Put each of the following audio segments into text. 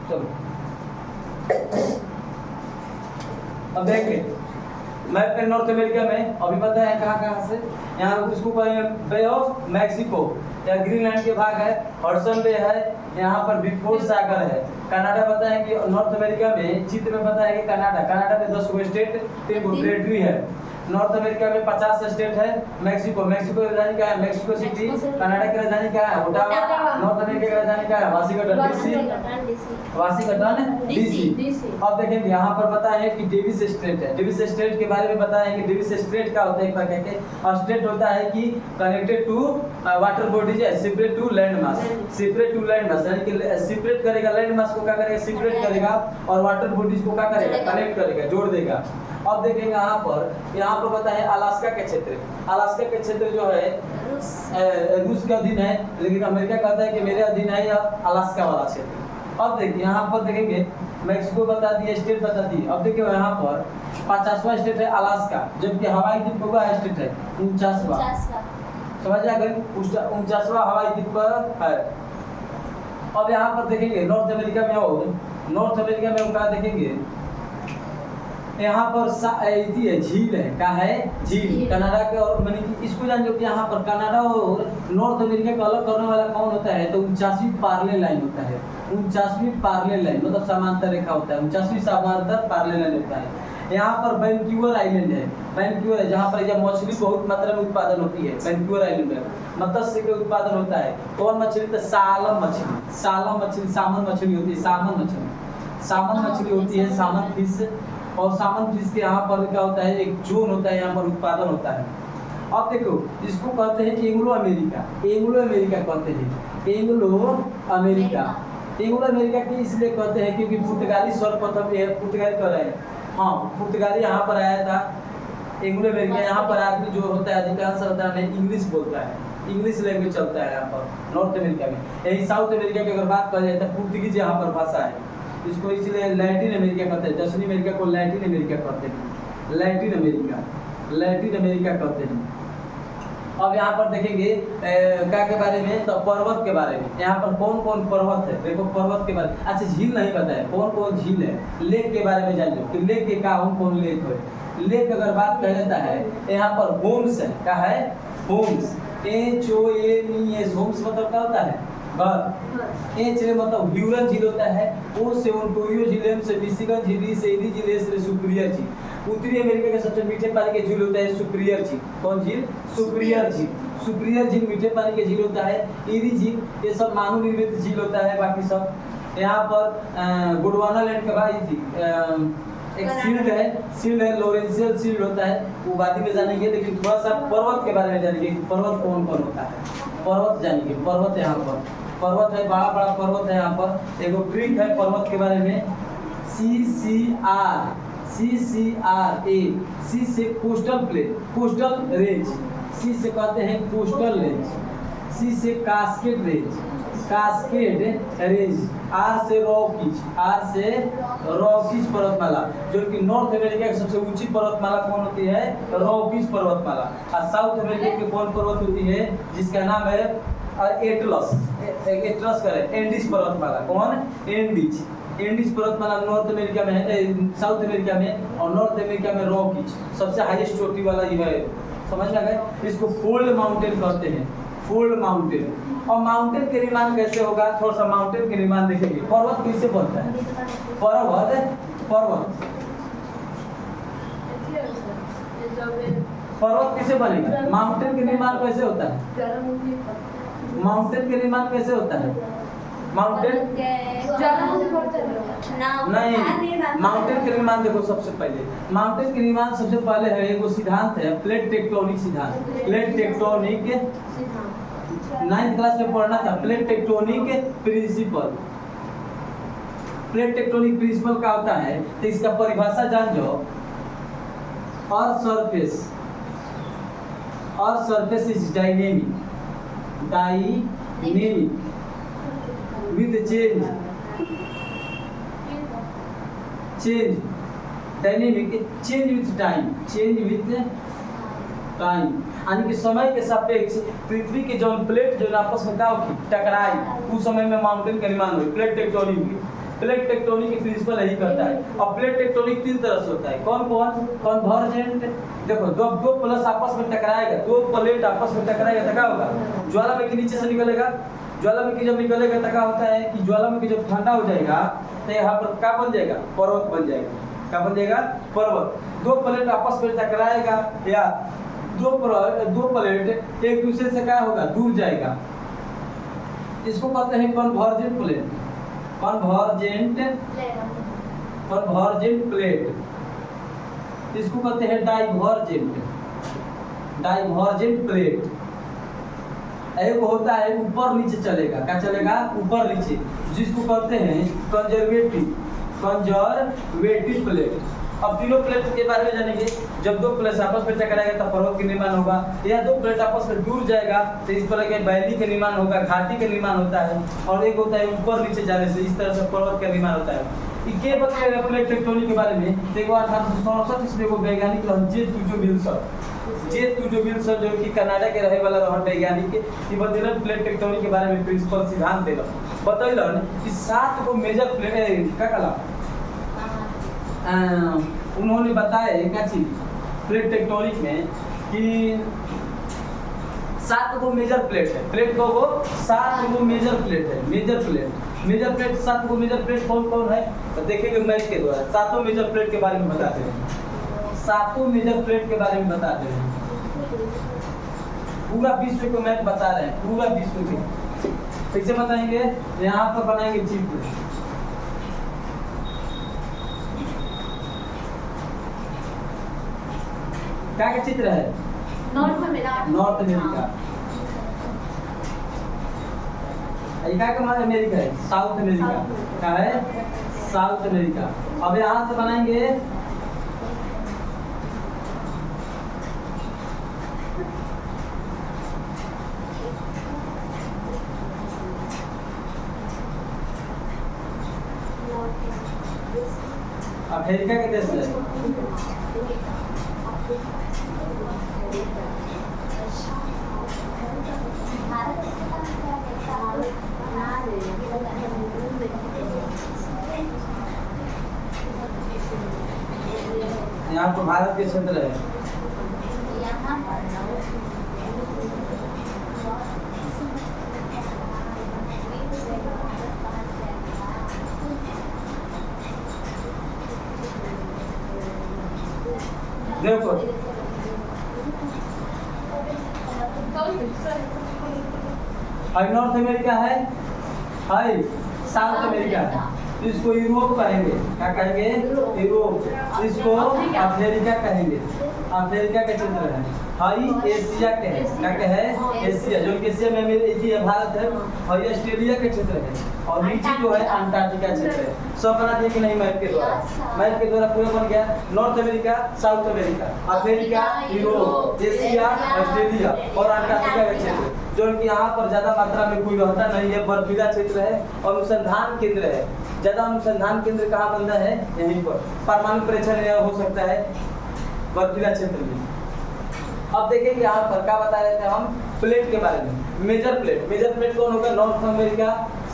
चलो अब देखें मैप पे नॉर्थ अमेरिका में अभी पता है कहाँ से, यहाँ उसको कहेंगे बे ऑफ मैक्सिको या ग्रीनलैंड के भाग है, हडसन बे है, यहाँ पर बिगफोर्ड सागर है। कनाडा पता है कि नॉर्थ अमेरिका में चित्र में पता है कि कनाडा में 10 गो स्टेट 3 गो टेरिटरी है। नॉर्थ अमेरिका में 50 स्टेट है। मैक्सिको की राजधानी क्या है? Mexico city. कनाडा की राजधानी क्या है? ओटावा। नॉर्थ अमेरिका की राजधानी क्या है? Washington DC. अब देखेंगे यहाँ पर पता है कि डेविस स्ट्रेट है। डेविस स्ट्रेट के बारे में पता है कि डेविस स्ट्रेट क्या होता है, एक बार कहके स्ट्रेट होता है कि कनेक्टेड टू वाटर बॉडीज है, सेपरेट टू लैंड मास। यानी कि सेपरेट करेगा लैंड मास को, क्या करेगा? सेपरेट करेगा और वाटर बॉडीज को क्या करेगा? कनेक्ट करेगा, जोड़ देगा। अब देखेंगे यहाँ पर पता है अलास्का के क्षेत्र जो है रूस के अधीन है, लेकिन अमेरिका कहता है कि मेरे अधीन है या अलास्का वाला क्षेत्र। अब देखिए यहाँ पर देखेंगे मैक्सिको बता दिए, स्टेट बता दिए। अब देखिए यहाँ पर 50वां स्टेट है अलास्का, जबकि हवाई द्वीप का स्टेट है 49वां। समझ आ गई? 49वां हवाई द्वीप है। अब यहाँ पर देखेंगे नॉर्थ अमेरिका में क्या देखेंगे, यहाँ पर झील है, क्या है? झील। कनाडा के और माने कि इसको जान जो कि यहाँ पर कनाडा और नॉर्थ अमेरिका को अलग करने वाला कौन होता है? तो 49वीं पार्ले लाइन होता है। 49वीं पार्ले लाइन मतलब समांतर रेखा होता है, 49वीं समांतर पार्ले लाइन होता है। यहाँ पर वैंकूवर आइलैंड है, जहाँ पर जब मछली बहुत मात्रा में उत्पादन होती है। वैंकूवर आइलैंड में मत्स्य के उत्पादन होता है। कौन मछली? तो सामन मछली होती है। सामन मछली होती है, सामन फिश। और सामन फिश के यहाँ पर क्या होता है? एक जोन होता है, यहाँ पर उत्पादन होता है। अब देखो इसको कहते हैं एंग्लो अमेरिका कहते हैं। एंग्लो अमेरिका की इसलिए कहते हैं क्योंकि पुर्तगाली सर्वप्रथम पुर्तगाली कर रहे हैं। हाँ, पुर्तगाली यहाँ पर आया था। एंग्लो अमेरिका यहाँ पर आदमी जो होता है अधिकांश होता है इंग्लिश बोलता है, इंग्लिश लैंग्वेज चलता है यहाँ पर नॉर्थ अमेरिका में। यही साउथ अमेरिका की अगर बात करें तो पुर्तगीज यहाँ पर भाषा है, इसको इसलिए लैटिन अमेरिका कहते हैं। दक्षिणी अमेरिका को लैटिन अमेरिका कहते हैं, लैटिन अमेरिका कहते हैं। अब यहाँ पर देखेंगे क्या के बारे में, तो पर्वत के बारे में। यहाँ पर कौन कौन पर्वत है? देखो पर्वत के बारे में। अच्छा झील नहीं पता है, कौन कौन झील है? लेक के बारे में जान लो कि लेक के कौन लेक है। लेक अगर बात कर लेता है यहाँ पर होम्स है, क्या है? Holmes, HOMES। होम्स मतलब क्या होता है? घर। एच मतलब ह्यूरन झील होता है। ओ से ओंटारियो झील से मिशिगन झील से एरी झील से सुपीरियर झील। उत्तरी अमेरिका के सबसे मीठे पानी के झील होता है सुपीरियर झील। कौन झील? सुपीरियर झील मीठे पानी के झील होता है। एरी झील ये सब मानव निर्मित झील होता है। बाकी सब यहाँ पर गोंडवाना लैंड के भाई थी एक शील्ड है लॉरेंशियल शील्ड होता है, वो बाद में जानेंगे। लेकिन थोड़ा सा पर्वत के बारे में जानेंगे, पर्वत कौन कौन होता है। पर्वत जानेंगे, पर्वत यहाँ पर पर्वत है, बड़ा बड़ा पर्वत है यहाँ पर। एगो क्रीक है पर्वत के बारे में, CCRA। सी से कोस्टल प्लेन, कोस्टल रेंज, सी से कहते हैं कोस्टल रेंज। सी से कास्केड रेंज, आर से रॉकीज पर्वतमाला, जो कि नॉर्थ अमेरिका की सबसे ऊंची पर्वतमाला कौन होती है? रॉकीज पर्वतमाला। और साउथ अमेरिका की कौन पर्वत होती है जिसका नाम है एटलस करें? एंडीज पर्वतमाला। कौन? एंडीज पर्वतमाला नॉर्थ अमेरिका में है, साउथ अमेरिका में। और नॉर्थ अमेरिका में रॉकीज सबसे हाईएस्ट चोटी वाला ये है। समझ आ गए? इसको फोल्ड माउंटेन कहते हैं, फोल्ड माउंटेन। और माउंटेन के निर्माण कैसे होगा? थोड़ा सा माउंटेन के निर्माण देखेंगे। पर्वत कैसे बनता है? पर्वत कैसे बनेगा? माउंटेन के निर्माण कैसे होता है? माउंटेन के निर्माण कैसे होता है? माउंटेन नहीं, माउंटेन के निर्माण देखो सबसे पहले, माउंटेन के निर्माण सबसे पहले है एगो सिद्धांत है प्लेट टेक्टोनिक सिद्धांत। प्लेट टेक्टोनिक 9th क्लास में पढ़ना था। Plate tectonic principle. Plate tectonic principle क्या होता है तो इसका परिभाषा जान जाओ। और surface is dynamic with change dynamic change with time यानी कि समय के सापेक्ष पृथ्वी के जो प्लेट जो आपस में टकराई उस समय में माउंटेन का निर्माण हुई। प्लेट टेक्टोनिक प्लेट टेक्टोनिक की प्रिंसिपल यही करता है। और प्लेट टेक्टोनिक 3 तरह से होता है। कौन कौन? कन्वर्जेंट, देखो दो प्लस आपस में टकराएगा, दो प्लेट आपस में टकराएगा तो क्या होगा? ज्वालामुखी नीचे से निकलेगा। ज्वालामुखी जब निकलेगा तो क्या होता है कि ज्वालामुखी जब ठंडा हो जाएगा तो यहाँ पर क्या बन जाएगा? पर्वत बन जाएगा। क्या बन जाएगा? पर्वत। दो प्लेट आपस में टकराएगा या दो प्लेट एक दूसरे से क्या होगा? दूर जाएगा। इसको कहते हैं कन्वर्जेंट प्लेट। Convergent plate. इसको कहते हैं डाइवर्जेंट प्लेट। एक होता है ऊपर नीचे चलेगा। क्या चलेगा? ऊपर नीचे, जिसको कहते हैं कंजर्वेटिव प्लेट। अब तीनों प्लेट के बारे में जानेंगे। जब दो प्लेट आपस में टकराएगा तब पर्वत का निर्माण होगा, या दो प्लेट आपस में दूर जाएगा तो इस तरह के वैली का निर्माण होगा, घाटी का निर्माण होता है। और एक होता है ऊपर नीचे जाने से, इस तरह से पर्वत का निर्माण होता है। ये बताएगा प्लेट टेक्टोनिक के बारे में। देखो 1867 इसमें वो वैज्ञानिक जे तुजो विल्सन जो कि कनाडा के रहे वाला रहन वैज्ञानिक के बतेलन प्लेट टेक्टोनिक के बारे में प्रिंसिपल सिद्धांत देलन। बतैलन कि 7 गो मेजर प्लेट का कला उन्होंने बताया क्या चीज प्लेट टेक्टोनिक में कि 7 गो मेजर प्लेट है। प्लेट को वो 7 गो मेजर प्लेट है। मेजर प्लेट 7 गो मेजर प्लेट कौन कौन है तो देखेंगे मैच के द्वारा। 7 मेजर प्लेट के बारे में बताते हैं। 7 मेजर प्लेट के बारे में बताते हैं। पूरा विश्व को मैच बता रहे हैं, पूरा विश्व के कैसे बताएंगे? यहाँ पर बनाएंगे चित्र। क्या का चित्र है? North America. क्या का अमेरिका है? South America. क्या है? South America. अब यहाँ से बनाएंगे अमेरिका के देश है। यहाँ तो भारत के क्षेत्र है। देखो हाई नॉर्थ अमेरिका है, हाई साउथ अमेरिका है। इसको यूरोप कहेंगे। क्या कहेंगे? यूरोप। इसको अफ्रीका कहेंगे। अफ्रीका का क्षेत्र है। हाई एशिया के है। क्या के है? एशिया। जो एशिया में एशिया भारत है। हाई ऑस्ट्रेलिया के क्षेत्र है। और नीचे जो है अंटार्कटिका क्षेत्र है। सब बना दिए कि नहीं मैप के द्वारा? मैप के द्वारा पूरा बन गया। North America, south America, Africa, Europe, Asia, Australia और अंटार्कटिका का क्षेत्र। जो कि यहाँ पर ज्यादा मात्रा में कोई रहता नहीं है, बर्फीला क्षेत्र है, अनुसंधान केंद्र है। ज्यादा अनुसंधान केंद्र कहाँ बनता है? यहीं पर। परमाणु परीक्षण हो सकता है बर्फीला क्षेत्र में। अब देखेंगे यहाँ पर क्या बता रहे थे हम प्लेट के बारे में। मेजर प्लेट कौन होगा? North America,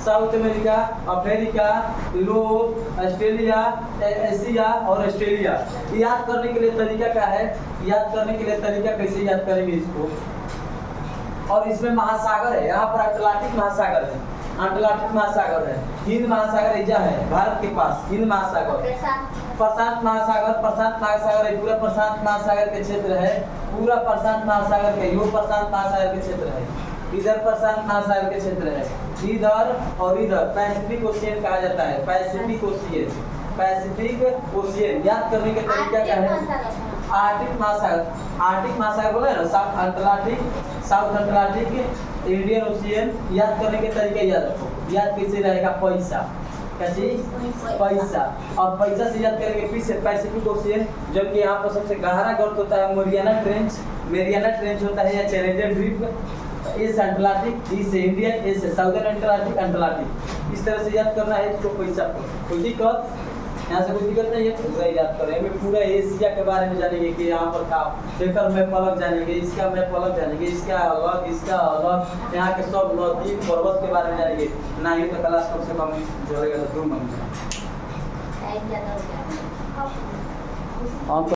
south America, Africa, Europe, Australia, Asia और ऑस्ट्रेलिया। याद करने के लिए तरीका क्या है? याद करने के लिए तरीका कैसे याद करेंगे इसको? और इसमें महासागर है। यहाँ पर अटलांटिक महासागर है, हिंद महासागर एजा है भारत के पास, हिंद महासागर, प्रशांत महासागर है, पूरा प्रशांत महासागर के क्षेत्र है, पूरा प्रशांत महासागर के, यो प्रशांत महासागर के क्षेत्र है, इधर प्रशांत महासागर के क्षेत्र है, इधर और इधर पैसिफिक ओशियन कहा जाता है। पैसिफिक ओशियन याद करने के तरीका क्या है? आर्टिक महासागर बोला है ना, साउथ अटलांटिक, इंडियन ओशियन। याद करने के तरीके याद रखो। याद कैसे रहेगा? पैसा। क्या चीज? पैसा। अब पैसा से याद करेंगे पीछे पैसिफिक ओशियन, जबकि यहाँ पर सबसे गहरा गर्त होता है मेरियाना ट्रेंच होता है, या चैलेंजर द्वीप। एस अटलांटिक, डी से इंडियन, ए से साउदर्न अटलांटिक। इस तरह से याद करना है इसको पैसा पर। कोई दिक्कत? यहाँ से कोई दिक्कत नहीं है, पूरा याद करेंगे। पूरा एशिया के बारे में जानेंगे कि यहाँ पर था एकर मैप अलग जानेंगे, इसका मैप अलग जानेंगे, इसका अलग, यहाँ के सब नदी पर्वत के बारे में जानेंगे। ना ही तो क्लास कम से कम जोड़ेगा तो 2 महीने। हम